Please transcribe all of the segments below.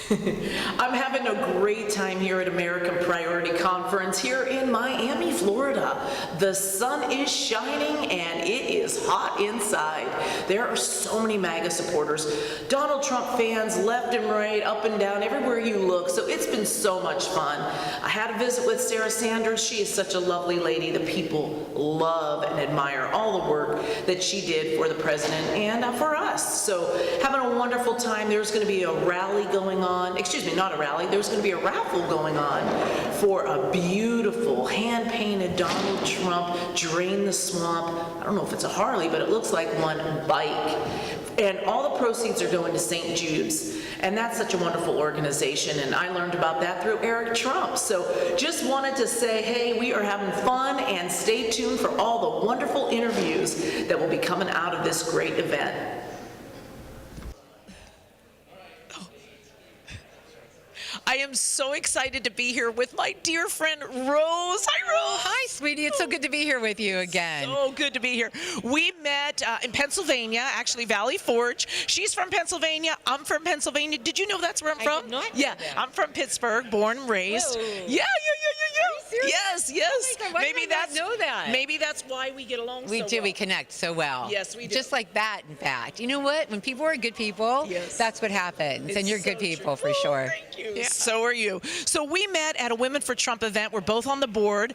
I'm having a great time here at American Priority Conference here in Miami, Florida. The sun is shining and it is hot inside. There are so many MAGA supporters, Donald Trump fans left and right, up and down, everywhere you look. So it's been so much fun. I had a visit with Sarah Sanders. She is such a lovely lady. The people love and admire all the work that she did for the president and for us. So having a wonderful time. There's going to be a rally going on. Excuse me, not a rally. There's going to be a raffle going on for a beautiful hand-painted Donald Trump Drain the Swamp. I don't know if it's a Harley, but it looks like one bike. And all the proceeds are going to St. Jude's. And that's such a wonderful organization. And I learned about that through Eric Trump. So just wanted to say, hey, we are having fun, and stay tuned for all the wonderful interviews that will be coming out of this great event. I am so excited to be here with my dear friend Rose. Hi, Rose. Hi, sweetie. It's so good to be here with you again. So good to be here. We met in Pennsylvania, actually Valley Forge. She's from Pennsylvania. I'm from Pennsylvania. Did you know that's where I'm from? I did not know Yeah, that. I'm from Pittsburgh, born and raised. Whoa. Yeah. Are you serious? Yes, yes. Oh my God, why did I not know that? Maybe that's why we get along We so do. well. We connect so well. Yes, we do. Just like that, in fact. You know what? When people are good people, Yes. that's what happens. It's and you're so good people true. for sure. Thank you. Yeah. So are you. So we met at a Women for Trump event. We're both on the board,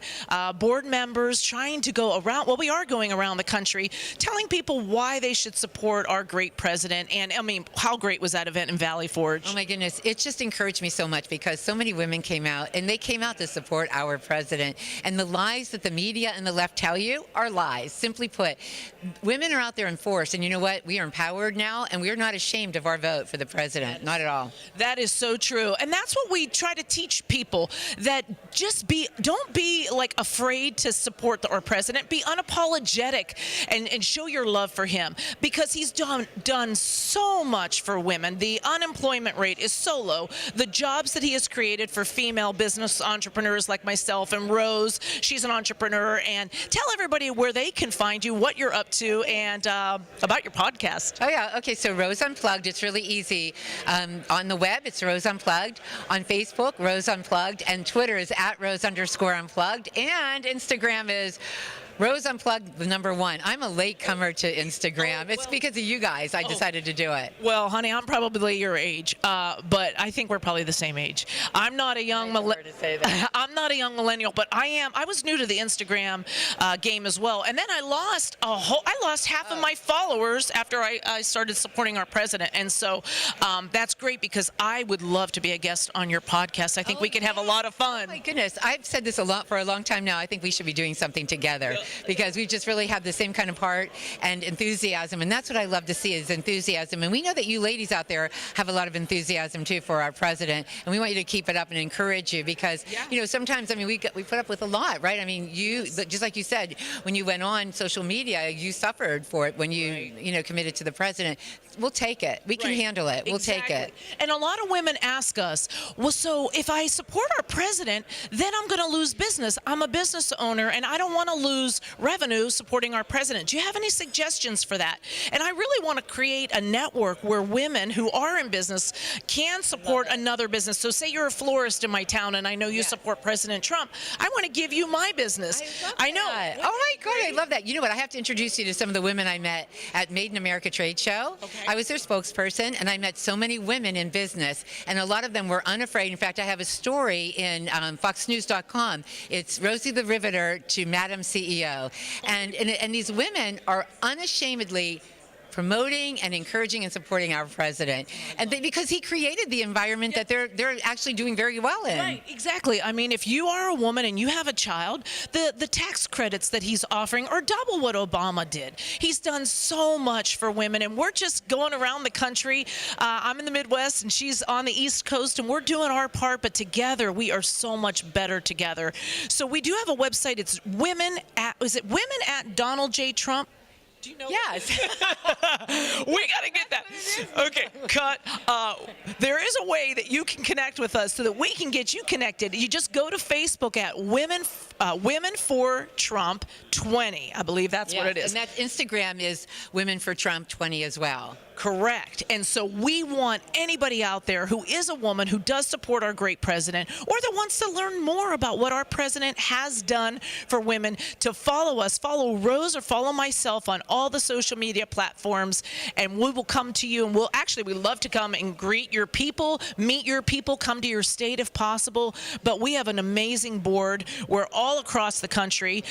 board members, trying to go around, well, we are going around the country, telling people why they should support our great president. And I mean, how great was that event in Valley Forge? Oh my goodness, it just encouraged me so much because so many women came out, and they came out to support our president. And the lies that the media and the left tell you are lies. Simply put, women are out there in force, and you know what? We are empowered now, and we are not ashamed of our vote for the president. Not at all. That is so true. And that's what we try to teach people, that don't be like afraid to support our president. Be unapologetic and show your love for him, because he's done so much for women. The unemployment rate is so low. The jobs that he has created for female business entrepreneurs like myself and Rose, she's an entrepreneur. And tell everybody where they can find you, what you're up to, and about your podcast. Oh, yeah. Okay, so Rose Unplugged, it's really easy. On the web, it's Rose Unplugged. On Facebook, Rose Unplugged. And Twitter is @Rose_Unplugged. And Instagram is Rose Unplugged, the #1. I'm a late comer to Instagram. It's because of you guys I decided to do it. Well, honey, I'm probably your age, but I think we're probably the same age. I'm not a young I'm not a young millennial, but I was new to the Instagram game as well, and then I lost half of my followers after I started supporting our president, and so that's great, because I would love to be a guest on your podcast. I think we could have a lot of fun. Oh my goodness, I've said this for a long time now. I think we should be doing something together. Because we just really have the same kind of heart and enthusiasm, and that's what I love to see, is enthusiasm. And we know that you ladies out there have a lot of enthusiasm too for our president, and we want you to keep it up and encourage you, because you know, sometimes, I mean, we put up with a lot, right? I mean, you, just like you said, when you went on social media, you suffered for it when you committed to the president. We'll take it. We can handle it. We'll take it. And a lot of women ask us, well, so if I support our president, then I'm going to lose business. I'm a business owner, and I don't want to lose revenue supporting our president. Do you have any suggestions for that? And I really want to create a network where women who are in business can support another business. So say you're a florist in my town, and I know you support President Trump. I want to give you my business. I know. Oh my God, I love that. You know what? I have to introduce you to some of the women I met at Made in America Trade Show. Okay. I was their spokesperson, and I met so many women in business, and a lot of them were unafraid. In fact, I have a story in foxnews.com. It's Rosie the Riveter to Madam CEO. And these women are unashamedly promoting and encouraging and supporting our president, and because he created the environment that they're actually doing very well in. Right, exactly. I mean, if you are a woman and you have a child, the tax credits that he's offering are double what Obama did. He's done so much for women, and we're just going around the country. I'm in the Midwest, and she's on the East Coast, and we're doing our part, but together we are so much better together. So we do have a website. It's women at Donald J. Trump? Do you know? Yes. We got to get that. Okay, cut. There is a way that you can connect with us so that we can get you connected. You just go to Facebook at Women for Trump 20. I believe that's what it is. And that Instagram is Women for Trump 20 as well. Correct. And so we want anybody out there who is a woman who does support our great president or that wants to learn more about what our president has done for women to follow us, follow Rose or follow myself on all the social media platforms, and we will come to you, and we love to come and greet your people, meet your people, come to your state if possible. But we have an amazing board. We're all across the country.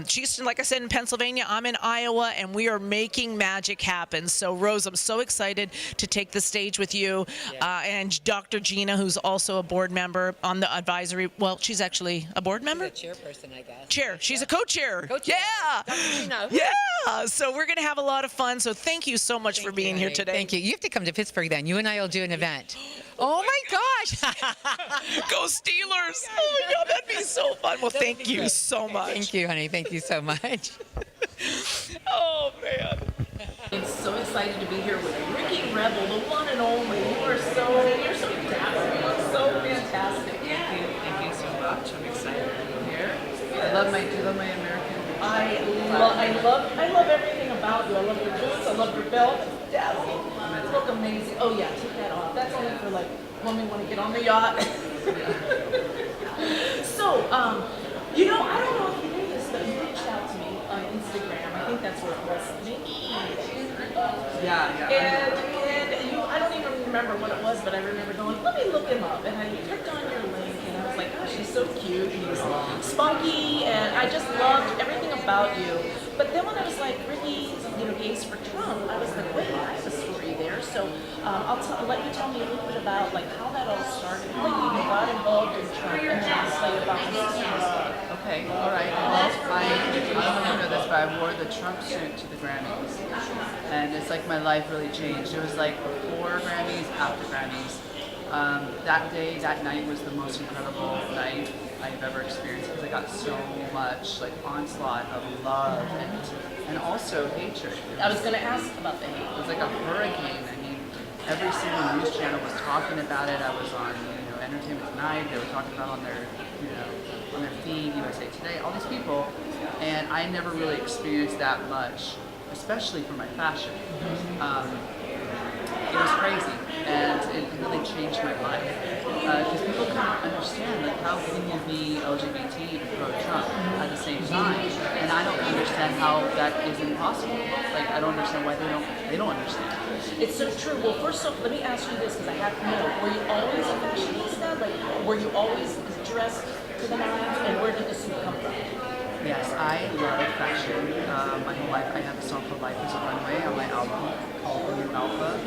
She's, like I said, in Pennsylvania. I'm in Iowa, and we are making magic happen. So Rose, I'm so excited to take the stage with you, and Dr. Gina, who's also a board member on the advisory. Well, she's actually a board member. She's a chairperson, I guess. Chair. She's a co-chair. Co-chair. Yeah. Dr. Gina. Yeah. So we're going to have a lot of fun. So thank you so much for being here today. Thank you. You have to come to Pittsburgh then. You and I will do an event. Oh my gosh. Go Steelers. Oh my God, that'd be so fun. Well, thank you so much. Thank you, honey. Thank you so much. Oh, man. I'm so excited to be here with Ricky Rebel, the one and only. You're so fantastic. So fantastic. Thank you so much. I'm excited to be here. I love my American. I love everything about you. I love your boots. I love your belt. Dazzling. You look amazing. Oh yeah, take that off. That's only for like when we want to get on the yacht. So, I don't know if you knew this, but you reached out to me on Instagram. I think that's where it was. Yeah. And I don't even remember what it was, but I remember going, let me look him up. And I clicked on your link, and I was like, oh, she's so cute. He's spunky, and I just loved everything about you. But then when I was like, Ricky, gays for Trump, I was like, wait, I have a story there. So I'll let you tell me a little bit about like how that all started, how you got involved in Trump, and then I'll tell you about my Okay. All right. Well, I don't know if you know this, but I wore the Trump suit to the Grammys, and it's like my life really changed. It was like before Grammys, after Grammys. That night was the most incredible night I've ever experienced because I got so much like onslaught of love and also hatred. I was going to ask about the hate. It was like a hurricane. I mean, every single news channel was talking about it. I was on, Entertainment Tonight. They were talking about on their feed, USA Today, all these people, and I never really experienced that much, especially for my fashion. It was crazy, and it really changed my life because people can't understand like how can you be LGBT and pro-Trump at the same time, and I don't understand how that is impossible. Like I don't understand why they don't understand. It's so true. Well, first off, let me ask you this because I have to know: were you always a fashionista? Like, were you always dressed to the nines, and where did the suit come from? Yes, I love fashion. My whole life, I have a song called "Life Is a Runway" on my album called "The New Alpha."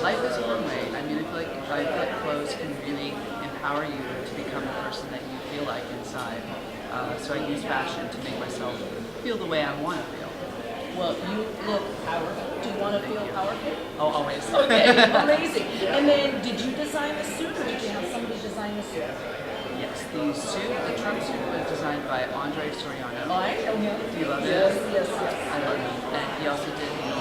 Life is a runway. I mean, I feel like clothes can really empower you to become the person that you feel like inside. So I use fashion to make myself feel the way I want to feel. Well, you look powerful. Do you want to feel powerful? Oh, always. Okay, amazing. And then, did you design the suit, or did you have somebody design the suit? Yes, the Trump suit was designed by Andre Soriano. Oh, I know him. Do you love it? Yes. I love him. And he also did the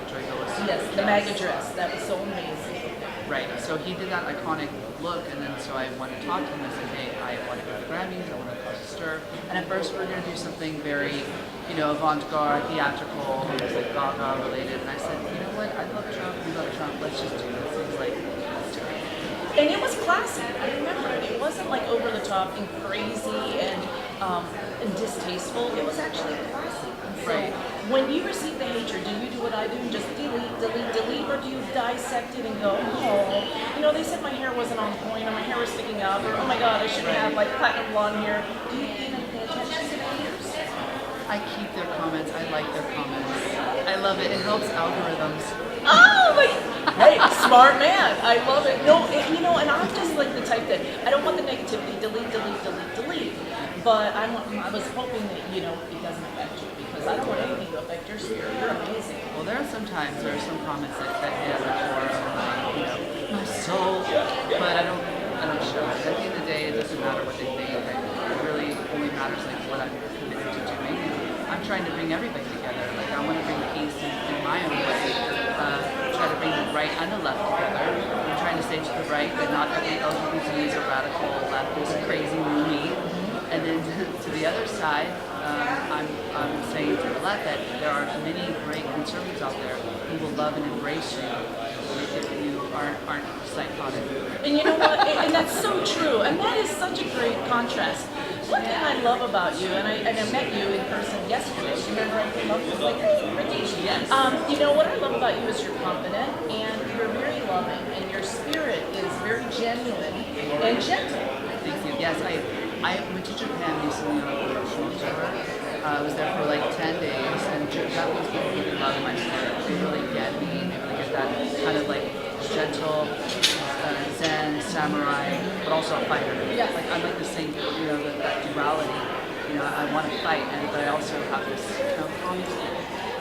Joy Willis. Yes, the MAGA dress. That was so amazing. Right, so he did that iconic look, and then so I went to talk to him and said, hey, I want to go to the Grammys, I want to cause a stir. And at first we were going to do something very, avant-garde, theatrical, it was like Gaga related. And I said, you know what, I love Trump, you love Trump, let's just do this. He was like, let's do it. And it was classy. I remember it. It wasn't like over the top and crazy and distasteful. It was actually classy. And so Right. when you receive the hatred, do you do what I do and just delete, or do you dissect it and go, oh, they said my hair wasn't on point, or my hair was sticking up, or oh my God, I shouldn't have like platinum blonde hair. Do you even pay attention to the haters? I keep their comments, I like their comments. I love it, it helps algorithms. Oh, hey, smart man. I love it. No, and I'm just like the type that I don't want the negativity. Delete. But I was hoping that it doesn't affect you because I don't want anything to affect your spirit. You're amazing. Well, there are some comments that hit at the core of my soul, but I don't show it. At the end of the day, it doesn't matter what they think. It really only matters like what I'm committed to doing. I'm trying to bring everybody together. Like I want to bring peace in my own way. Try to bring the right and the left together. I'm trying to say to the right that not every LGBT is a radical leftist crazy loony. And then to the other side, I'm saying to the left that there are many great conservatives out there who will love and embrace you if you aren't psychotic. And you know what? And that's so true. And that is such a great contrast. One thing I love about you, and I met you in person yesterday. You remember I came up with like, hey, Ricky. Yes. You know what I love about you is you're confident and you're very loving, and your spirit is very genuine and gentle. Thank you. Yes, I went to Japan recently on a promotional tour. I was there for like 10 days, and Japanese people really love my spirit. They really get me. They really get that kind of like gentle, Zen, samurai, but also a fighter. Yeah. Like I like the same, that duality. I want to fight, but I also have this calm.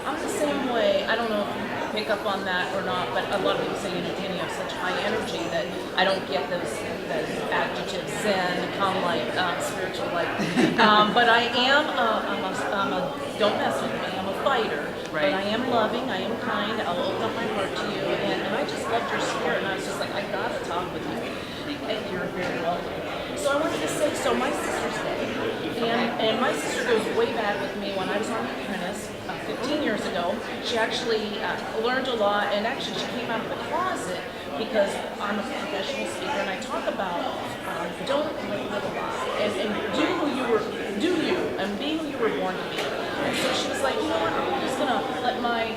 I'm the same way. I don't know if you pick up on that or not, but a lot of people say you have such high energy that I don't get those adjectives, zen, calm light, spiritual light. But I am, don't mess with me, I'm a fighter. Right. But I am loving, I am kind, I'll open up my heart to you, and I just loved your spirit, and I was just like, I gotta talk with you. And you're very welcome. So I wanted to say, so my sister's dead, and my sister goes way back with me when I was on The Apprentice 15 years ago. She actually learned a lot, and actually she came out of the closet because I'm a professional speaker, and I talk about don't live a lie, and do you, and be who you were born to be. And so she was like, you know what, I'm just gonna let my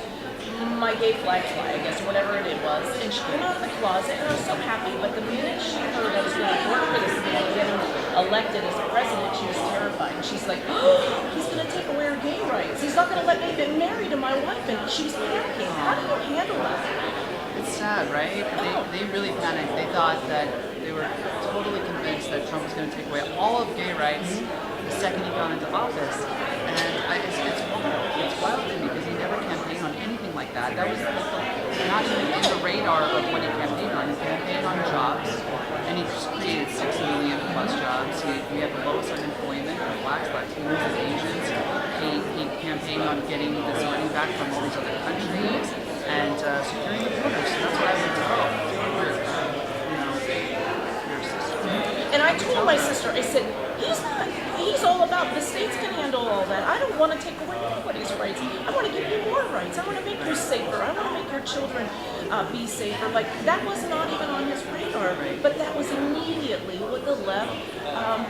gay flag fly, I guess, or whatever it was. And she came out of the closet, and I was so happy. But the minute she heard I was going to work for this man, get him elected as president, she was terrified. And she's like, oh, he's going to take away our gay rights. He's not going to let me get married to my wife. And she was panicking. How do you handle that? It's sad, right? They really panicked. They thought that they were totally convinced that Trump was going to take away all of gay rights the second he got into office. And it's wild. It's wild to me because he never campaigned on anything like that. That was not even in the radar of what he campaigned on. He campaigned on jobs, and he created 6 million plus jobs. We have the lowest unemployment for blacks, Latinos, and Asians. He campaigned on getting this money back from all these other countries and securing the borders. So that's what I would tell your sister. And I told my sister, I said, he's all about the states can handle all that. I don't want to take away anybody's rights. I want to give you more rights. I want to make you safer. I want to make your children be safer. Like, that was not even on his radar, but that was immediately what the left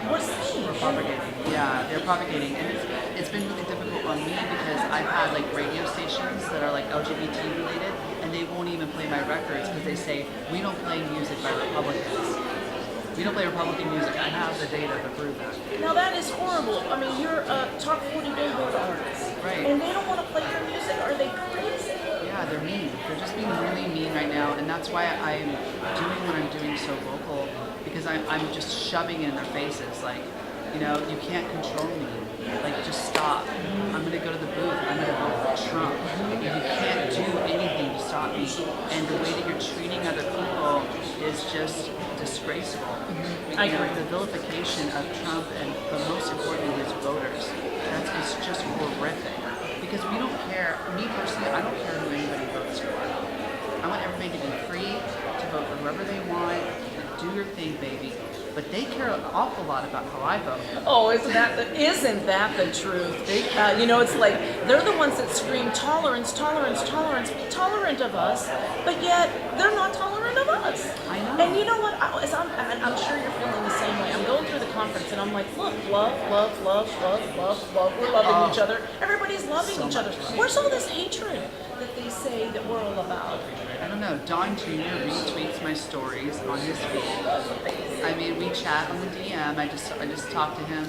was saying. They're propagating. Yeah, they're propagating. And it's been really difficult on me because I've had like radio stations that are like LGBT related, and they won't even play my records because they say, we don't play music by Republicans. We don't play Republican music. I have the data to prove that. Now that is horrible. I mean, you're a top 40 Billboard artist. Right. And they don't want to play your music. Are they crazy? Yeah, they're mean. They're just being really mean right now. And that's why I'm doing what I'm doing so vocal, because I'm just shoving it in their faces. Like, you can't control me. Like, just stop. I'm going to go to the booth. I'm going to vote for Trump. You can't do anything to stop me. And the way that you're treating other people is just disgraceful. I agree. The vilification of Trump, but most importantly his voters, it's just horrific. Because we don't care, me personally, I don't care who anybody votes for. I want everybody to be free to vote for whoever they want. Do your thing, baby. But they care an awful lot about how I vote. Oh, isn't that the truth? It's like they're the ones that scream tolerance, tolerance, tolerance, tolerant of us, but yet they're not tolerant of us. I know. And you know what? I'm sure you're feeling the same way. I'm going through the conference and I'm like, look, love, love, love, love, love, love. We're loving each other. Everybody's loving each other. Where's all this hatred that they say that we're all about? I don't know. Don Jr. retweets my stories on his feed. I mean, we chat on the DM. I just talk to him.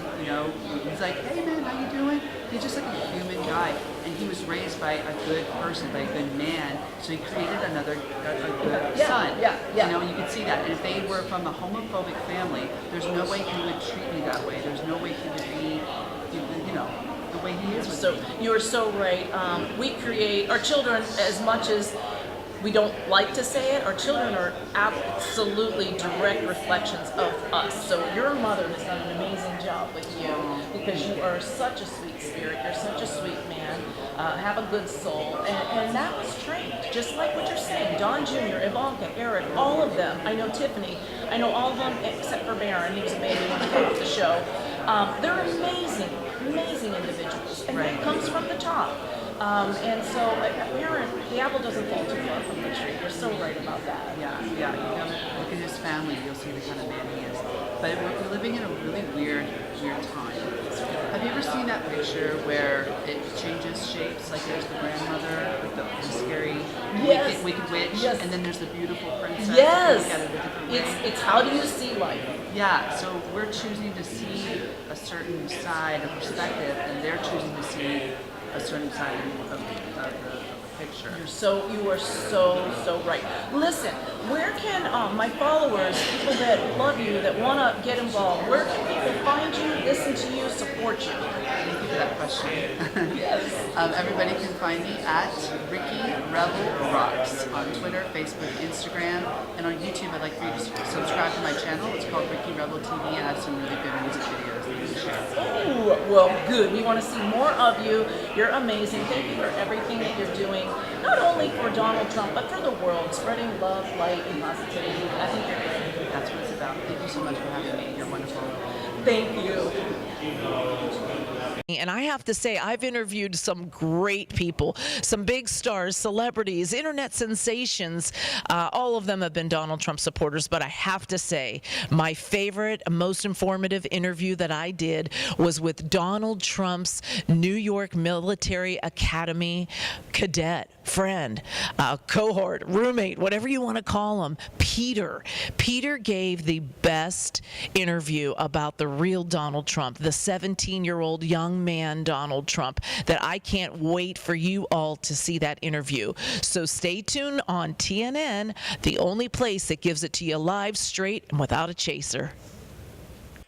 He's like, "Hey man, how you doing?" He's just like a human guy, and he was raised by a good person, by a good man. So he created a good son. Yeah. You could see that. And if they were from a homophobic family, there's no way he would treat me that way. There's no way he would be, the way he is with me. You are so right. We create our children as much as we don't like to say it. Our children are absolutely direct reflections of us. So your mother has done an amazing job with you because you are such a sweet spirit. You're such a sweet man. Have a good soul. And that was trained, just like what you're saying. Don Jr., Ivanka, Eric, all of them. I know Tiffany. I know all of them except for Barron. He was a baby when I got off the show. They're amazing, amazing individuals, and Right. that comes from the top. And so a parent, the apple doesn't fall too far from the tree. You're so right about that. Yeah, yeah. You gotta look at his family. You'll see the kind of man he is. But we're living in a really weird time. Have you ever seen that picture where it changes shapes? Like there's the grandmother with the scary Yes. wicked witch, Yes. and then there's the beautiful princess. Yes, Look at it a different way. it's how do you see life? Yeah, so we're choosing to see a certain side of perspective, and they're choosing to see a certain side of the picture. You are so right. Listen, where can my followers, people that love you, that want to get involved, where can people find you, listen to you, support you? Thank you for that question. Yes. Everybody can find me at Ricky Rebel Rocks on Twitter, Facebook, Instagram, and on YouTube. I'd like for you to subscribe to my channel. It's called Ricky Rebel TV, and I have some really good music videos that you can share. Oh, well, good. We want to see more of you. You're amazing. Thank you for everything that you're doing, not only for Donald Trump, but for the world, spreading love, light, and positivity. I think you're great. That's what it's about. Thank you so much for having me. You're wonderful. Thank you. And I have to say, I've interviewed some great people, some big stars, celebrities, internet sensations. All of them have been Donald Trump supporters, but I have to say, my favorite, most informative interview that I did was with Donald Trump's New York Military Academy cadet, friend, cohort, roommate, whatever you want to call him, Peter. Peter gave the best interview about the real Donald Trump, the 17-year-old young man Donald Trump, that I can't wait for you all to see that interview. So stay tuned on TNN, the only place that gives it to you live, straight, and without a chaser.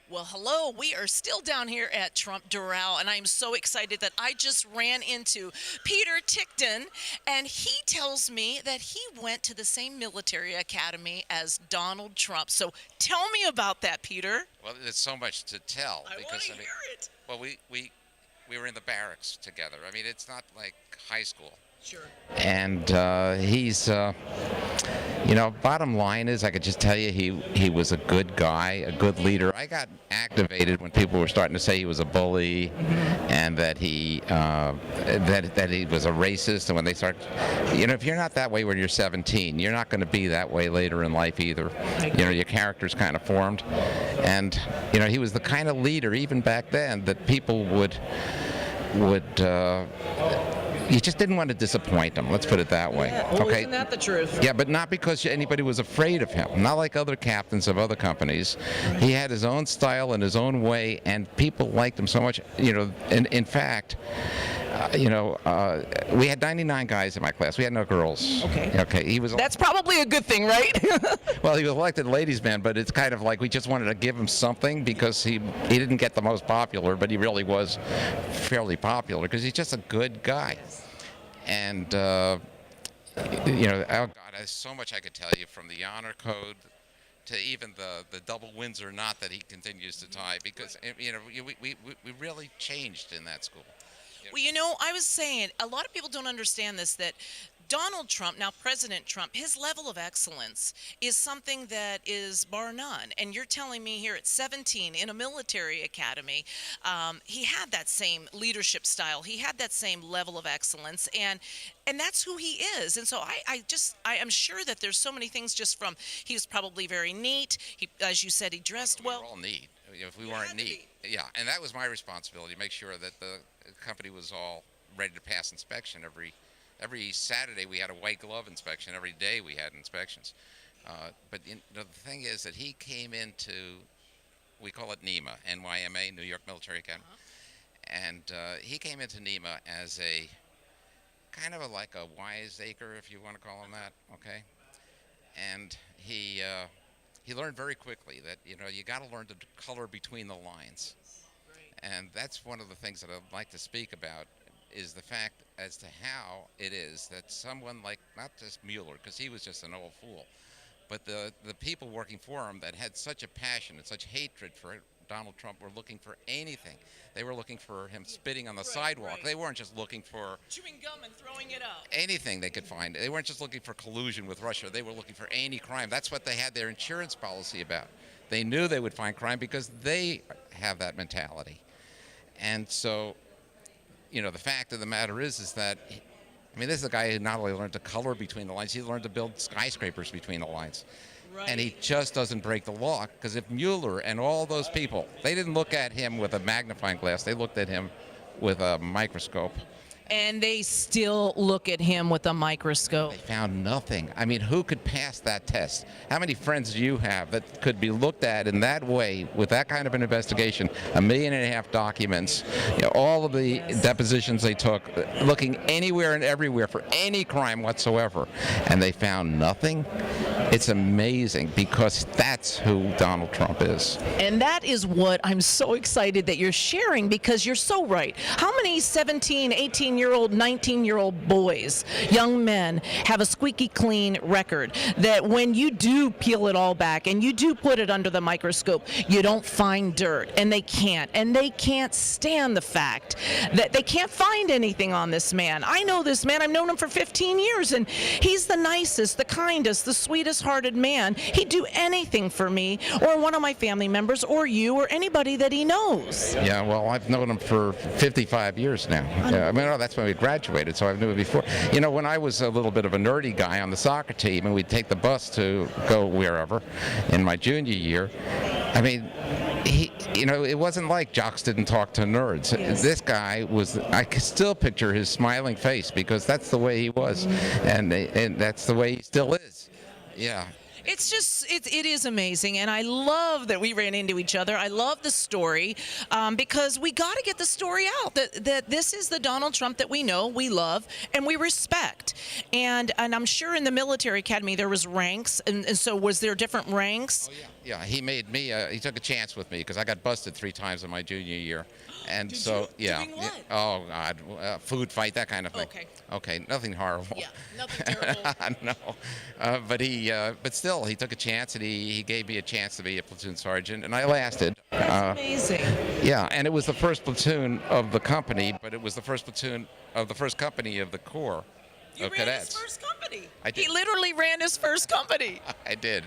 Well, hello. We are still down here at Trump Doral, and I'm so excited that I just ran into Peter Tickton, and he tells me that he went to the same military academy as Donald Trump. So tell me about that, Peter. Well, there's so much to tell. I want to hear it. Well, we were in the barracks together. I mean, it's not like high school. Sure. And he's, bottom line is, I could just tell you he was a good guy, a good leader. I got activated when people were starting to say he was a bully, and that he that he was a racist. And when they start, if you're not that way when you're 17, you're not going to be that way later in life either. Your character's kind of formed, and he was the kind of leader even back then that people would. You just didn't want to disappoint him. Let's put it that way. Yeah, well, okay. isn't that the truth? Yeah, but not because anybody was afraid of him. Not like other captains of other companies. He had his own style and his own way, and people liked him so much. In fact, we had 99 guys in my class. We had no girls. Okay. Okay. He was. That's probably a good thing, right? Well, he was elected ladies' man, but it's kind of like we just wanted to give him something because he didn't get the most popular, but he really was fairly popular because he's just a good guy. And oh God, there's so much I could tell you, from the honor code to even the double Windsor knot that he continues to tie, because we really changed in that school. Well, I was saying, a lot of people don't understand this, that Donald Trump, now President Trump, his level of excellence is something that is bar none. And you're telling me here at 17 in a military academy, he had that same leadership style. He had that same level of excellence, and that's who he is. And so I am sure that there's so many things just from, he was probably very neat. He, as you said, he dressed well. We were all neat. If we weren't neat, yeah. And that was my responsibility, to make sure that the company was all ready to pass inspection. Every Saturday we had a white glove inspection. Every day we had inspections. But the thing is that he came into, we call it NEMA, NYMA, New York Military Academy. And he came into NEMA as a kind of like a wiseacre, if you want to call him that, okay? And he learned very quickly that, you got to learn to color between the lines. And that's one of the things that I'd like to speak about, is the fact as to how it is that someone like, not just Mueller, because he was just an old fool, but the people working for him that had such a passion and such hatred for Donald Trump were looking for anything. They were looking for him spitting on the sidewalk. Right. They weren't just looking for Chewing gum and throwing it up. anything they could find. They weren't just looking for collusion with Russia. They were looking for any crime. That's what they had their insurance policy about. They knew they would find crime because they have that mentality. And so, the fact of the matter is that, this is a guy who not only learned to color between the lines, he learned to build skyscrapers between the lines. Right. And he just doesn't break the law, because if Mueller and all those people, they didn't look at him with a magnifying glass, they looked at him with a microscope. And they still look at him with a microscope. They found nothing. Who could pass that test? How many friends do you have that could be looked at in that way with that kind of an investigation? 1.5 million documents, all of the depositions they took, looking anywhere and everywhere for any crime whatsoever, and they found nothing? It's amazing, because that's who Donald Trump is. And that is what I'm so excited that you're sharing, because you're so right. How many 17, 18-year-old, 19-year-old boys, young men, have a squeaky clean record that when you do peel it all back and you do put it under the microscope, you don't find dirt, and they can't. And they can't stand the fact that they can't find anything on this man. I know this man. I've known him for 15 years, and he's the nicest, the kindest, the sweetest-hearted man. He'd do anything for me or one of my family members or you or anybody that he knows. Yeah, well, I've known him for 55 years now. Yeah, that's when we graduated, so I knew it before. When I was a little bit of a nerdy guy on the soccer team, and we'd take the bus to go wherever in my junior year, it wasn't like jocks didn't talk to nerds. Yes. This guy was, I can still picture his smiling face, because that's the way he was, and that's the way he still is. Yeah. It's just, it is amazing, and I love that we ran into each other. I love the story, because we got to get the story out, that this is the Donald Trump that we know, we love, and we respect. And I'm sure in the military academy there was ranks, and so was there different ranks? Oh, yeah. Yeah, he made me, he took a chance with me, because I got busted 3 times in my junior year. And Did so, you? yeah. Doing what? Oh, God. Food fight, that kind of thing. Okay, nothing horrible. Yeah, nothing terrible. No. But still, he took a chance, and he gave me a chance to be a platoon sergeant, and I lasted. That's amazing. Yeah, and it was the first platoon of the company, but it was the first platoon of the first company of the Corps You of ran cadets. his first company. I did. He literally ran his first company. I did.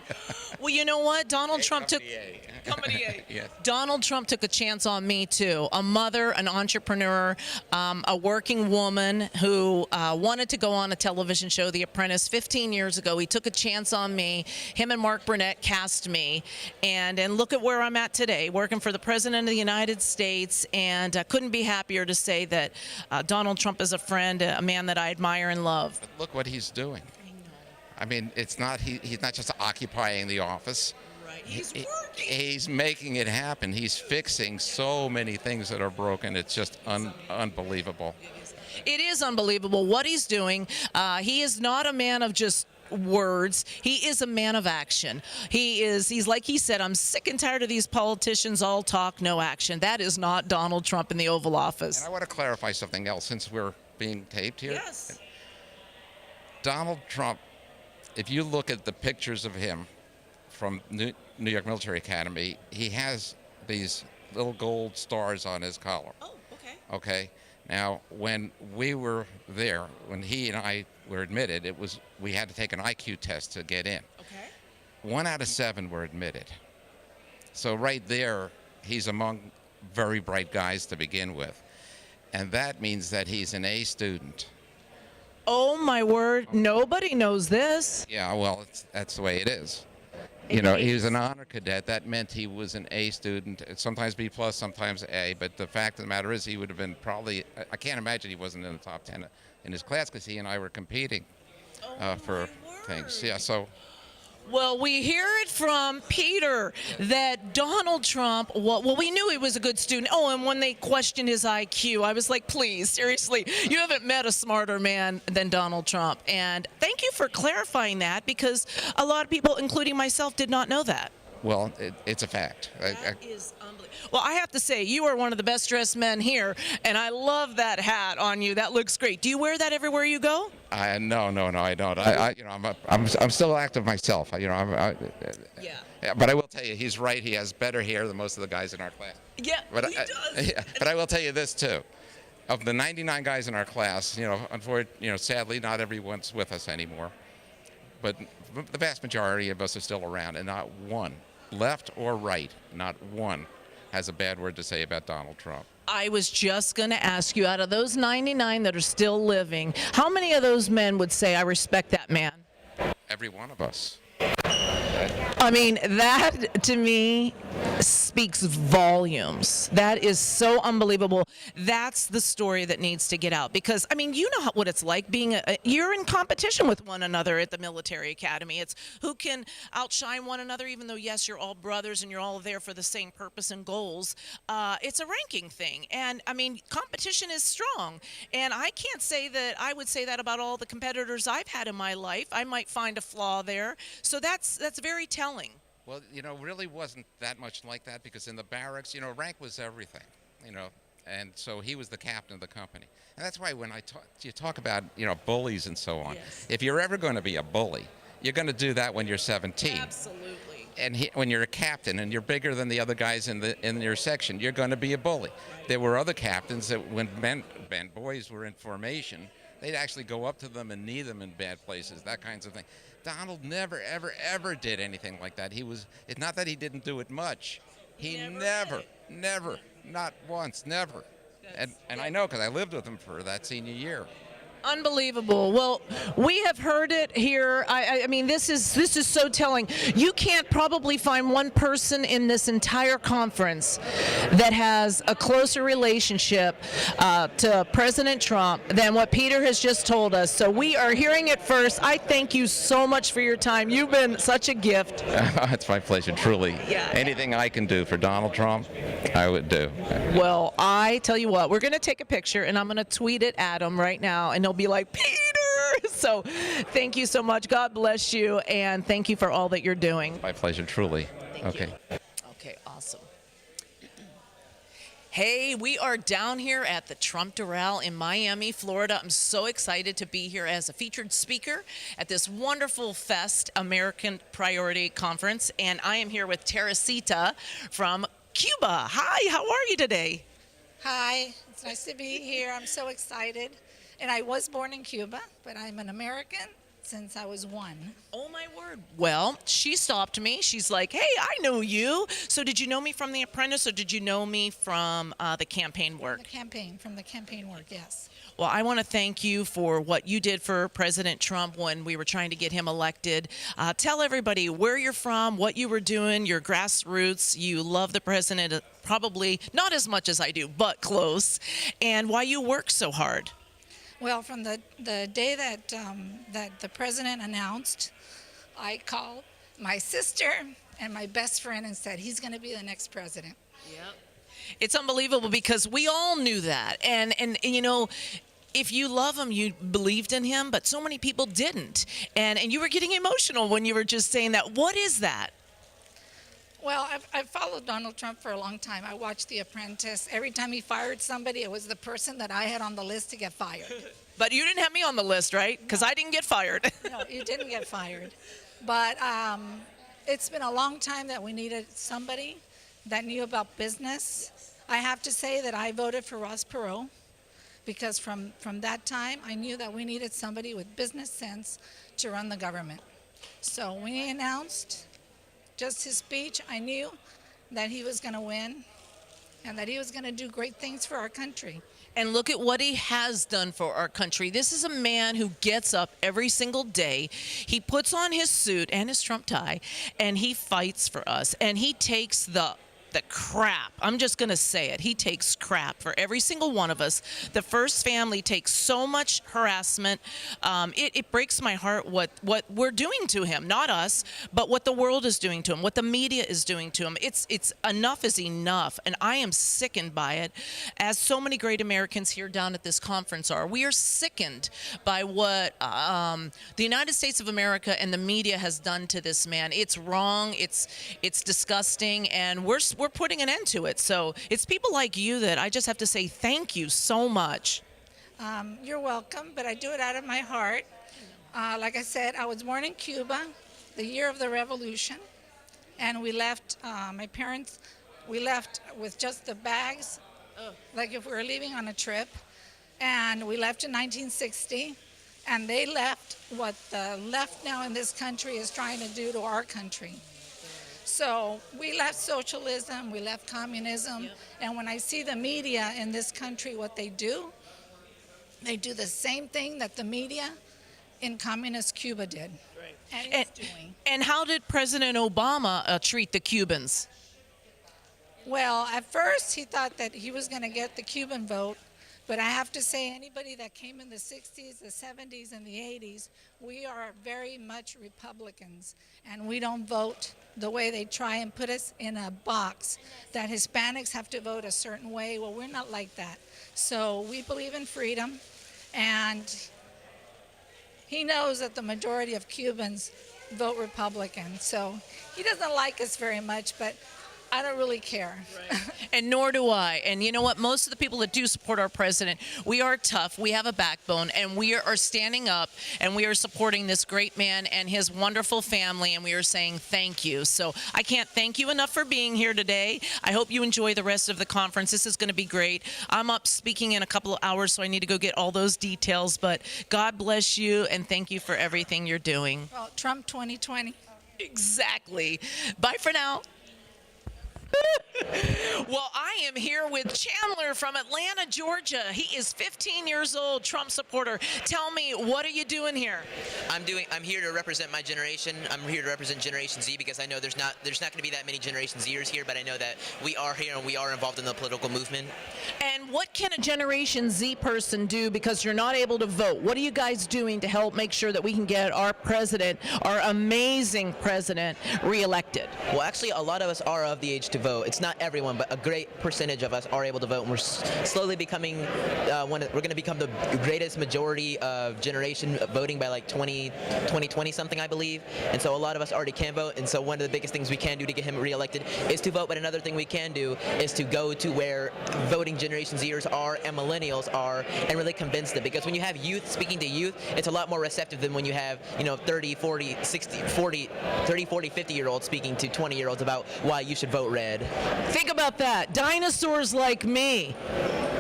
Well, you know what? Donald Trump took... Company A. Company A. Yes. Donald Trump took a chance on me, too. A mother, an entrepreneur, a working woman who wanted to go on a television show, The Apprentice, 15 years ago. He took a chance on me. Him and Mark Burnett cast me. And look at where I'm at today, working for the President of the United States. And I couldn't be happier to say that Donald Trump is a friend, a man that I admire and love. But look what he's doing. It's not, he's not just occupying the office. Right. He's working. He's making it happen. He's fixing so many things that are broken. It's just unbelievable. It is unbelievable what he's doing. He is not a man of just words. He is a man of action. He's like he said, I'm sick and tired of these politicians, all talk, no action. That is not Donald Trump in the Oval Office. And I want to clarify something else, since we're being taped here. Yes. Donald Trump, if you look at the pictures of him from New York Military Academy, he has these little gold stars on his collar. Oh, okay. Okay. Now, when we were there, when he and I were admitted, we had to take an IQ test to get in. Okay. 1 out of 7 were admitted. So right there, he's among very bright guys to begin with. And that means that he's an A student. Oh, my word. Nobody knows this. Yeah, well, that's the way it is. He was an honor cadet. That meant he was an A student, sometimes B+, sometimes A. But the fact of the matter is he would have been probably, I can't imagine he wasn't in the top 10 in his class, because he and I were competing for things. Yeah, so. Well, we hear it from Peter that Donald Trump, well, we knew he was a good student. Oh, and when they questioned his IQ, I was like, please, seriously, you haven't met a smarter man than Donald Trump. And thank you for clarifying that, because a lot of people, including myself, did not know that. Well, it's a fact. That is unbelievable. Well, I have to say, you are one of the best dressed men here, and I love that hat on you. That looks great. Do you wear that everywhere you go? No, I don't. I'm still active myself. Yeah. But I will tell you, he's right. He has better hair than most of the guys in our class. Yeah, but he does. But I will tell you this too: of the 99 guys in our class, unfortunately, sadly, not everyone's with us anymore. But the vast majority of us are still around, and not one, left or right, not one, has a bad word to say about Donald Trump. I was just going to ask you, out of those 99 that are still living, how many of those men would say, I respect that man? Every one of us. I mean, that to me speaks volumes. That is so unbelievable. That's the story that needs to get out, because I mean, you know what it's like being you're in competition with one another at the military academy. It's who can outshine one another, even though yes, you're all brothers and you're all there for the same purpose and goals. It's a ranking thing, and I mean, competition is strong. And I can't say that I would say that about all the competitors I've had in my life. I might find a flaw there. So that's very telling. Well, really wasn't that much like that, because in the barracks, rank was everything, and so he was the captain of the company. And that's why when you talk about, bullies and so on, Yes. if you're ever going to be a bully, you're going to do that when you're 17. Absolutely. And when you're a captain and you're bigger than the other guys in your section, you're going to be a bully. There were other captains that when boys were in formation, they'd actually go up to them and knee them in bad places, that kinds of thing. Donald never, ever, ever did anything like that. It's not that he didn't do it much. He never, not once, never. And I know, because I lived with him for that senior year. Unbelievable. Well, we have heard it here. I mean, this is so telling. You can't probably find one person in this entire conference that has a closer relationship to President Trump than what Peter has just told us. So we are hearing it first. I thank you so much for your time. You've been such a gift. It's my pleasure, truly. Yeah. Anything I can do for Donald Trump, I would do. Well, I tell you what, we're going to take a picture and I'm going to tweet it at him right now, and he'll be like, Peter! So thank you so much. God bless you, and thank you for all that you're doing. My pleasure, truly. Okay. Okay, awesome. Hey, we are down here at the Trump Doral in Miami, Florida. I'm so excited to be here as a featured speaker at this wonderful fest, American Priority Conference, and I am here with Teresita from Cuba. Hi, how are you today? Hi, it's nice to be here. I'm so excited. And I was born in Cuba, but I'm an American since I was 1. Oh, my word. Well, she stopped me. She's like, hey, I know you. So did you know me from The Apprentice, or did you know me from the campaign work? From the campaign work, yes. Well, I want to thank you for what you did for President Trump when we were trying to get him elected. Tell everybody where you're from, what you were doing, your grassroots. You love the president, probably not as much as I do, but close, and why you work so hard. Well, from the day that the president announced, I called my sister and my best friend and said, he's going to be the next president. Yep. It's unbelievable, because we all knew that. And if you love him, you believed in him, but so many people didn't. And you were getting emotional when you were just saying that. What is that? Well, I've followed Donald Trump for a long time. I watched The Apprentice. Every time he fired somebody, it was the person that I had on the list to get fired. But you didn't have me on the list, right? Because I didn't get fired. No, you didn't get fired. But it's been a long time that we needed somebody that knew about business. I have to say that I voted for Ross Perot, because from that time, I knew that we needed somebody with business sense to run the government. So when he announced just his speech, I knew that he was going to win and that he was going to do great things for our country. And look at what he has done for our country. This is a man who gets up every single day. He puts on his suit and his Trump tie, and he fights for us. And he takes the crap. I'm just going to say it. He takes crap for every single one of us. The First Family takes so much harassment. It breaks my heart what we're doing to him. Not us, but what the world is doing to him, what the media is doing to him. It's enough is enough, and I am sickened by it, as so many great Americans here down at this conference are. We are sickened by what the United States of America and the media has done to this man. It's wrong. It's disgusting, and we're putting an end to it. So it's people like you that I just have to say thank you so much. You're welcome, but I do it out of my heart. Like I said, I was born in Cuba, the year of the revolution, and we left, we left with just the bags, like if we were leaving on a trip, and we left in 1960, and they left what the left now in this country is trying to do to our country. So we left socialism, we left communism, and when I see the media in this country, what they do the same thing that the media in communist Cuba did. And is doing. And how did President Obama treat the Cubans? Well, at first he thought that he was going to get the Cuban vote, but I have to say anybody that came in the 60s, the 70s, and the 80s, we are very much Republicans, and we don't vote the way they try and put us in a box that Hispanics have to vote a certain way. Well, we're not like that. So we believe in freedom, and he knows that the majority of Cubans vote Republican. So he doesn't like us very much, but I don't really care. And nor do I. And you know what? Most of the people that do support our president, we are tough. We have a backbone, and we are standing up, and we are supporting this great man and his wonderful family, and we are saying thank you. So I can't thank you enough for being here today. I hope you enjoy the rest of the conference. This is going to be great. I'm up speaking in a couple of hours, so I need to go get all those details. But God bless you, and thank you for everything you're doing. Well, Trump 2020. Exactly. Bye for now. Well, I am here with Chandler from Atlanta, Georgia. He is 15 years old, Trump supporter. Tell me, what are you doing here? I'm here to represent my generation. I'm here to represent Generation Z because I know there's not going to be that many Generation Zers here, but I know that we are here and we are involved in the political movement. And what can a Generation Z person do because you're not able to vote? What are you guys doing to help make sure that we can get our president, our amazing president, reelected? Well, actually, a lot of us are of the age to vote. It's not everyone, but a great percentage of us are able to vote, and we're slowly becoming we're going to become the greatest majority of generation voting by like 2020 something, I believe. And so a lot of us already can vote, and so one of the biggest things we can do to get him reelected is to vote. But another thing we can do is to go to where voting Generation Zers are and millennials are and really convince them, because when you have youth speaking to youth, it's a lot more receptive than when you have 30, 40, 50-year-olds speaking to 20-year-olds about why you should vote red. Think about that. Dinosaurs like me.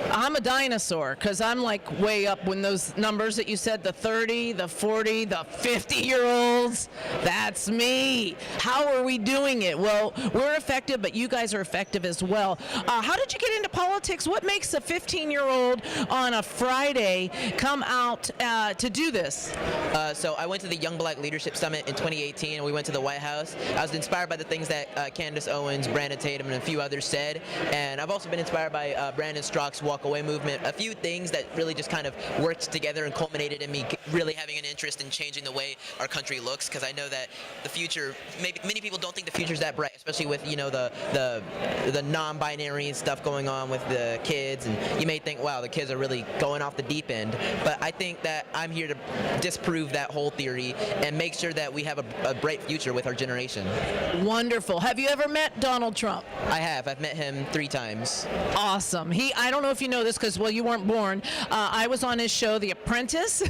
I'm a dinosaur because I'm like way up when those numbers that you said, the 30, the 40, the 50-year-olds, that's me. How are we doing it? Well, we're effective, but you guys are effective as well. How did you get into politics? What makes a 15-year-old on a Friday come out to do this? So I went to the Young Black Leadership Summit in 2018, and we went to the White House. I was inspired by the things that Candace Owens, Brandon Tatum, and a few others said, and I've also been inspired by Brandon Strzok's Walk Away movement. A few things that really just kind of worked together and culminated in me really having an interest in changing the way our country looks, because I know that the future, maybe many people don't think the future's that bright, especially with the non-binary stuff going on with the kids, and you may think, wow, the kids are really going off the deep end, but I think that I'm here to disprove that whole theory and make sure that we have a bright future with our generation. Wonderful. Have you ever met Donald Trump? I have. I've met him 3 times. Awesome. I don't know if you know this because, well, you weren't born. I was on his show, The App-rentice.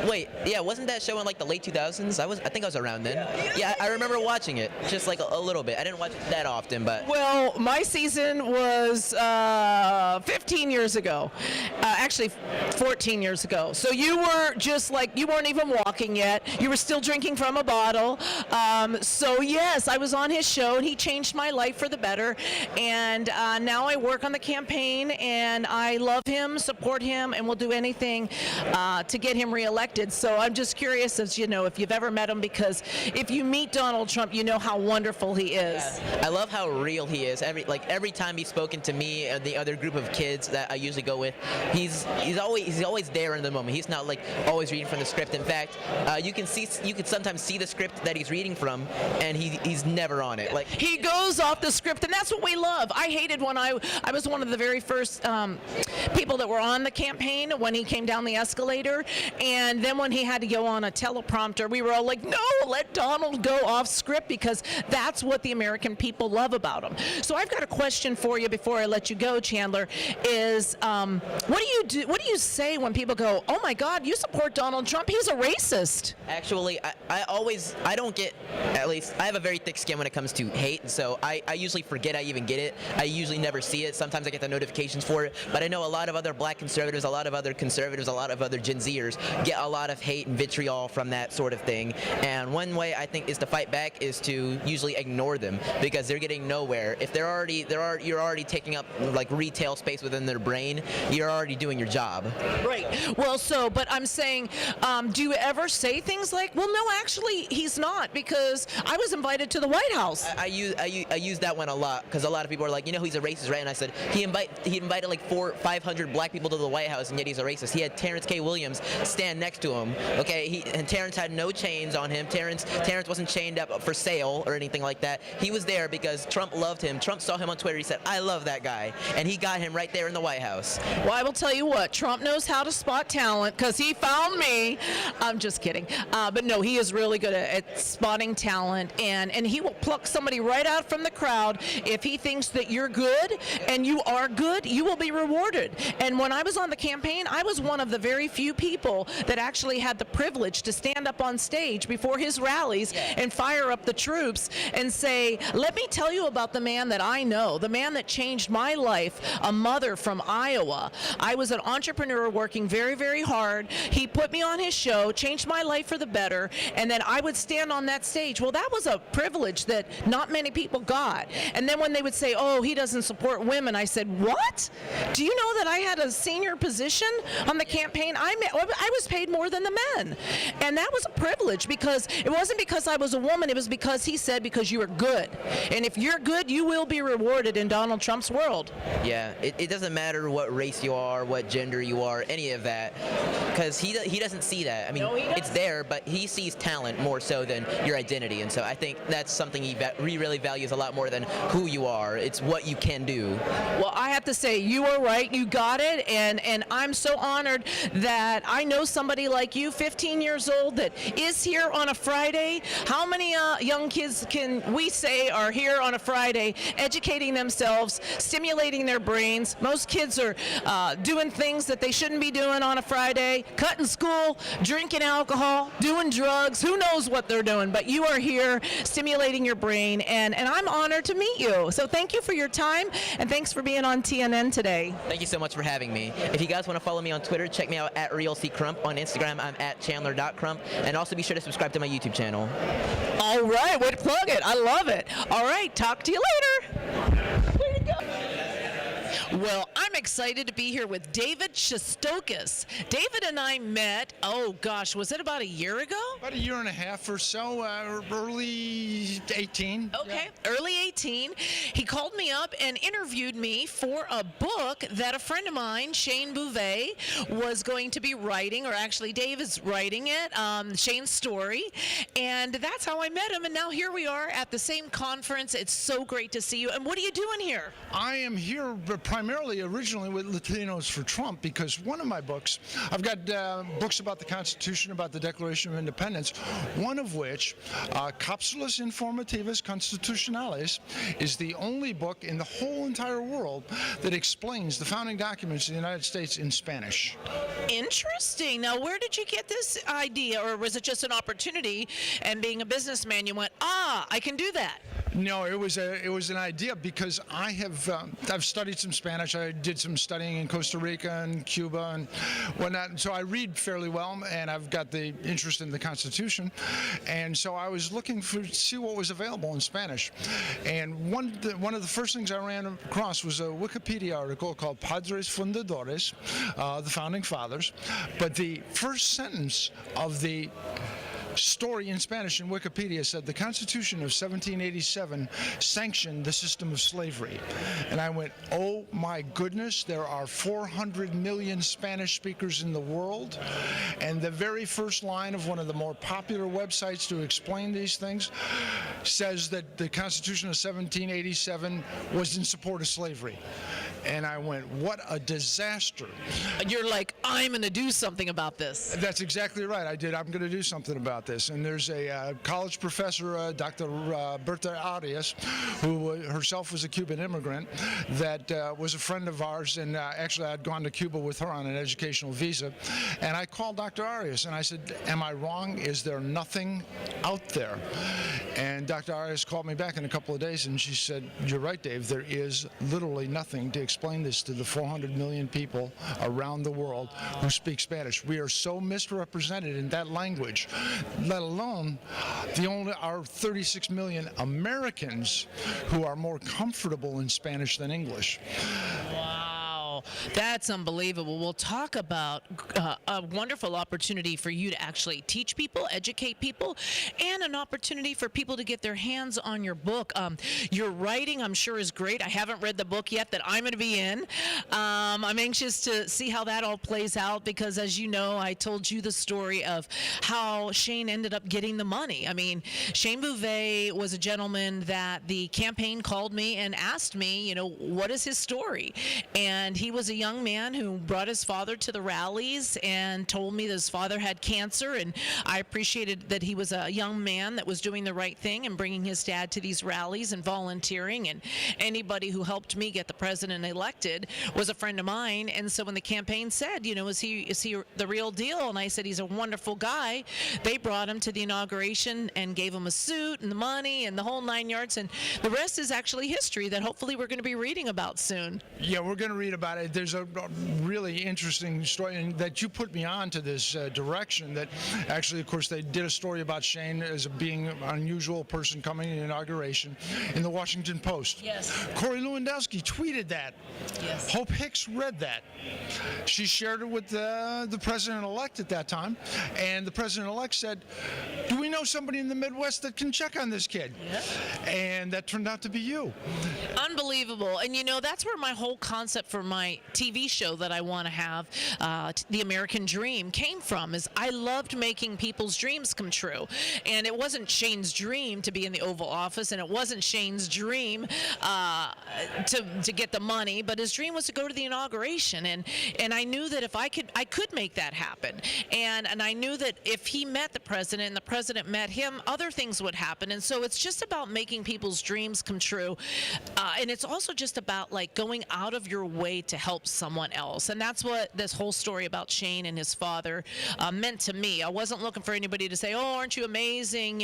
Wait, yeah, wasn't that show in like the late 2000s? I think I was around then. Yeah, I remember watching it, just like a little bit. I didn't watch it that often, but. Well, my season was 15 years ago. Actually, 14 years ago. So you were just like, you weren't even walking yet. You were still drinking from a bottle. So yes, I was on his show, and he changed my life for the better. And now I work on the campaign, and I love him, support him, and will do anything to get him reelected. So I'm just curious, as you know, if you've ever met him, because if you meet Donald Trump, you know how wonderful he is. Yeah. I love how real he is. Every time he's spoken to me and the other group of kids that I usually go with, he's always there in the moment. He's not like always reading from the script. In fact, you can sometimes see the script that he's reading from, and he's never on it. Like, he goes off the script, and that's what we love. I hated when I was one of the very first people that were on the campaign when he came down the escalator, and then when he had to go on a teleprompter, we were all like, no, let Donald go off script, because that's what the American people love about him. So I've got a question for you before I let you go, Chandler, is what do you say when people go, oh my God, you support Donald Trump, he's a racist? Actually, I don't get, at least I have a very thick skin when it comes to hate, and so I usually forget I even get it. I usually never see it. Sometimes I get the notifications for it, but I know a lot of other black conservatives, a lot of other Gen Zers leaders get a lot of hate and vitriol from that sort of thing. And one way I think is to fight back is to usually ignore them, because they're getting nowhere. If you're already taking up like retail space within their brain, you're already doing your job. Right. Well, but I'm saying, do you ever say things like, well, no, actually, he's not, because I was invited to the White House? I use that one a lot, because a lot of people are like, he's a racist, right? And I said he invited like 500 black people to the White House, and yet he's a racist. He had Terrence K. Williams stand next to him. Okay, and Terrence had no chains on him. Terrence wasn't chained up for sale or anything like that. He was there because Trump loved him. Trump saw him on Twitter. He said, I love that guy, and he got him right there in the White House. Well, I will tell you what, Trump knows how to spot talent, because he found me. I'm just kidding. But no, he is really good at spotting talent, and he will pluck somebody right out from the crowd. If he thinks that you're good and you are good, you will be rewarded. And when I was on the campaign, I was one of the very few people that actually had the privilege to stand up on stage before his rallies and fire up the troops and say, let me tell you about the man that I know, the man that changed my life, a mother from Iowa. I was an entrepreneur working very, very hard. He put me on his show, changed my life for the better, and then I would stand on that stage. Well, that was a privilege that not many people got. And then when they would say, oh, he doesn't support women, I said, what? Do you know that I had a senior position on the campaign? I was paid more than the men. And that was a privilege, because it wasn't because I was a woman, it was because he said, because you are good. And if you're good, you will be rewarded in Donald Trump's world. Yeah, it doesn't matter what race you are, what gender you are, any of that, because he doesn't see that. I mean, it's there, but he sees talent more so than your identity. And so I think that's something he really values a lot more than who you are. It's what you can do. Well, I have to say, you are right. You got it. And I'm so honored that I know somebody like you, 15 years old, that is here on a Friday. How many young kids can we say are here on a Friday educating themselves, stimulating their brains? Most kids are doing things that they shouldn't be doing on a Friday, cutting school, drinking alcohol, doing drugs. Who knows what they're doing? But you are here stimulating your brain, and I'm honored to meet you. So thank you for your time, and thanks for being on TNN today. Thank you so much for having me. If you guys want to follow me on Twitter, check me out at RealCCrump. On Instagram, I'm at Chandler.Crump. And also be sure to subscribe to my YouTube channel. All right, way to plug it. I love it. All right, talk to you later. Way to go. Well, I'm excited to be here with David Shestokis. David and I met, oh gosh, was it about a year ago? About a year and a half or so, early 18. Okay, early 18. He called me up and interviewed me for a book that a friend of mine, Shane Bouvet, was going to be writing, or actually Dave is writing it, Shane's story. And that's how I met him, and now here we are at the same conference. It's so great to see you. And what are you doing here? I am here primarily originally with Latinos for Trump, because one of my books, I've got books about the Constitution, about the Declaration of Independence, one of which, Cápsulas Informativas Constitucionales, is the only book in the whole entire world that explains the founding documents of the United States in Spanish. Interesting. Now, where did you get this idea, or was it just an opportunity, and being a businessman, you went, I can do that? No, it was an idea, because I've studied some Spanish. I did some studying in Costa Rica and Cuba and whatnot. And so I read fairly well, and I've got the interest in the Constitution. And so I was looking to see what was available in Spanish. And one of the first things I ran across was a Wikipedia article called Padres Fundadores, the Founding Fathers. But the first sentence of the story in Spanish in Wikipedia said the Constitution of 1787 sanctioned the system of slavery. And I went, oh my goodness, there are 400 million Spanish speakers in the world. And the very first line of one of the more popular websites to explain these things says that the Constitution of 1787 was in support of slavery. And I went, what a disaster. And you're like, I'm going to do something about this. That's exactly right. I did. I'm going to do something about about this. And there's a college professor, Dr. Berta Arias, who herself was a Cuban immigrant, that was a friend of ours, and actually I'd gone to Cuba with her on an educational visa. And I called Dr. Arias and I said, am I wrong? Is there nothing out there? And Dr. Arias called me back in a couple of days and she said, you're right, Dave, there is literally nothing to explain this to the 400 million people around the world who speak Spanish. We are so misrepresented in that language, let alone our 36 million Americans who are more comfortable in Spanish than English. Wow, that's unbelievable. We'll talk about a wonderful opportunity for you to actually teach people, educate people, and an opportunity for people to get their hands on your book. Your writing, I'm sure, is great. I haven't read the book yet that I'm going to be in. I'm anxious to see how that all plays out because, as you know, I told you the story of how Shane ended up getting the money. I mean, Shane Bouvet was a gentleman that the campaign called me and asked me, what is his story? And he was a young man who brought his father to the rallies and told me that his father had cancer, and I appreciated that he was a young man that was doing the right thing and bringing his dad to these rallies and volunteering, and anybody who helped me get the president elected was a friend of mine. And so when the campaign said, is he the real deal? And I said, he's a wonderful guy. They brought him to the inauguration and gave him a suit and the money and the whole 9 yards, and the rest is actually history that hopefully we're going to be reading about soon. Yeah, we're going to read about it. There's a really interesting story and that you put me on to this direction that actually, of course, they did a story about Shane as being an unusual person coming in the inauguration in the Washington Post. Yes. Corey Lewandowski tweeted that. Yes. Hope Hicks read that. She shared it with the president-elect at that time, and the president-elect said, do we know somebody in the Midwest that can check on this kid? Yeah. And that turned out to be you. Unbelievable. And that's where my whole concept for my TV show that I want to have, The American Dream, came from, is I loved making people's dreams come true. And it wasn't Shane's dream to be in the Oval Office, and it wasn't Shane's dream to get the money, but his dream was to go to the inauguration. And I knew that if I could make that happen. And I knew that if he met the president and the president met him, other things would happen. And so it's just about making people's dreams come true. And it's also just about going out of your way to help someone else. And that's what this whole story about Shane and his father meant to me. I wasn't looking for anybody to say, oh, aren't you amazing?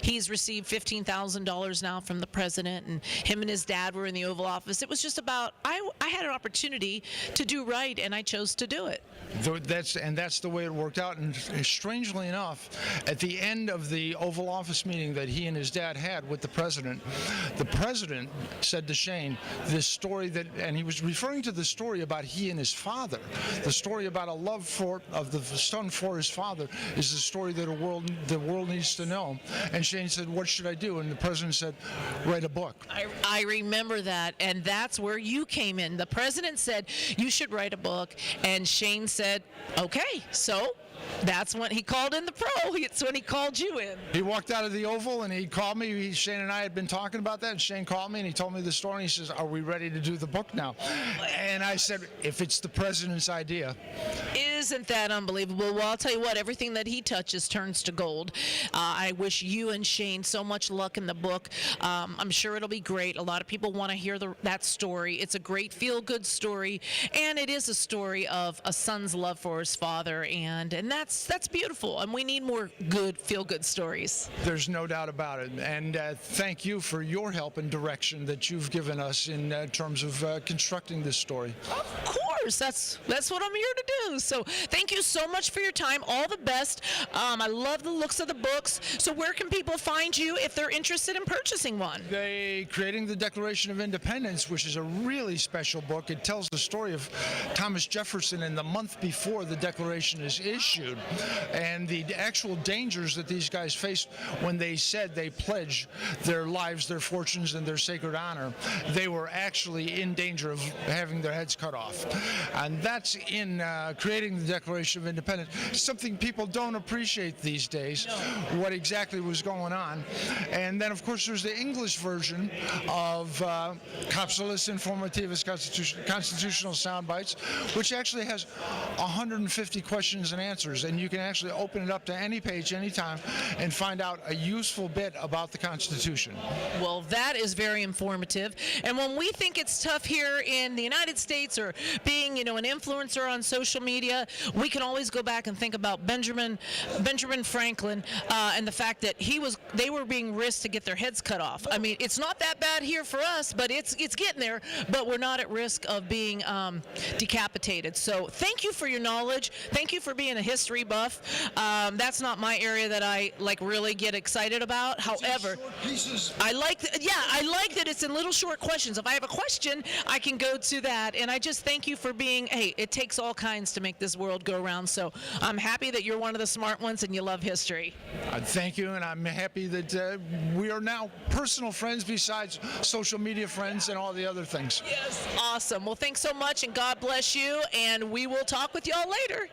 He's received $15,000 now from the president, and him and his dad were in the Oval Office. It was just about, I had an opportunity to do right, and I chose to do it. That's the way it worked out. And strangely enough, at the end of the Oval Office meeting that he and his dad had with the president said to Shane this story and he was referring to the story about he and his father. The story about a love of the son for his father is the story that the world needs to know. And Shane said, what should I do? And the president said, write a book. I remember that, and that's where you came in. The president said, you should write a book, and Shane said, okay, so that's when he called in the pro. It's when he called you in. He walked out of the Oval and he called me. Shane and I had been talking about that, and Shane called me and he told me the story. And he says, are we ready to do the book now? And I said, if it's the president's idea. Isn't that unbelievable? Well, I'll tell you what, everything that he touches turns to gold. I wish you and Shane so much luck in the book. I'm sure it'll be great. A lot of people want to hear that story. It's a great feel-good story, and it is a story of a son's love for his father, and that's beautiful, and we need more good feel-good stories. There's no doubt about it, and thank you for your help and direction that you've given us in terms of constructing this story. Of course, that's what I'm here to do. So thank you so much for your time. All the best. I love the looks of the books. So where can people find you if they're interested in purchasing one? Creating the Declaration of Independence, which is a really special book. It tells the story of Thomas Jefferson in the month before the Declaration is issued, and the actual dangers that these guys faced when they said they pledged their lives, their fortunes, and their sacred honor. They were actually in danger of having their heads cut off. And that's in creating the Declaration of Independence. Something people don't appreciate these days, what exactly was going on. And then, of course, there's the English version of Capsulas Informativas Constitutional Soundbites, which actually has 150 questions and answers, and you can actually open it up to any page anytime and find out a useful bit about the Constitution. Well, that is very informative. And when we think it's tough here in the United States, or being, an influencer on social media, we can always go back and think about Benjamin Franklin and the fact that they were being risked to get their heads cut off. I mean, it's not that bad here for us, but it's getting there. But we're not at risk of being decapitated. So thank you for your knowledge. Thank you for being a history buff. That's not my area that I really get excited about. However, I like that it's in little short questions. If I have a question, I can go to that. And I just thank you for being, hey, it takes all kinds to make this world go around. So I'm happy that you're one of the smart ones and you love history. Thank you, and I'm happy that we are now personal friends besides social media friends and all the other things. Yes, awesome. Well, thanks so much, and God bless you, and we will talk with y'all later.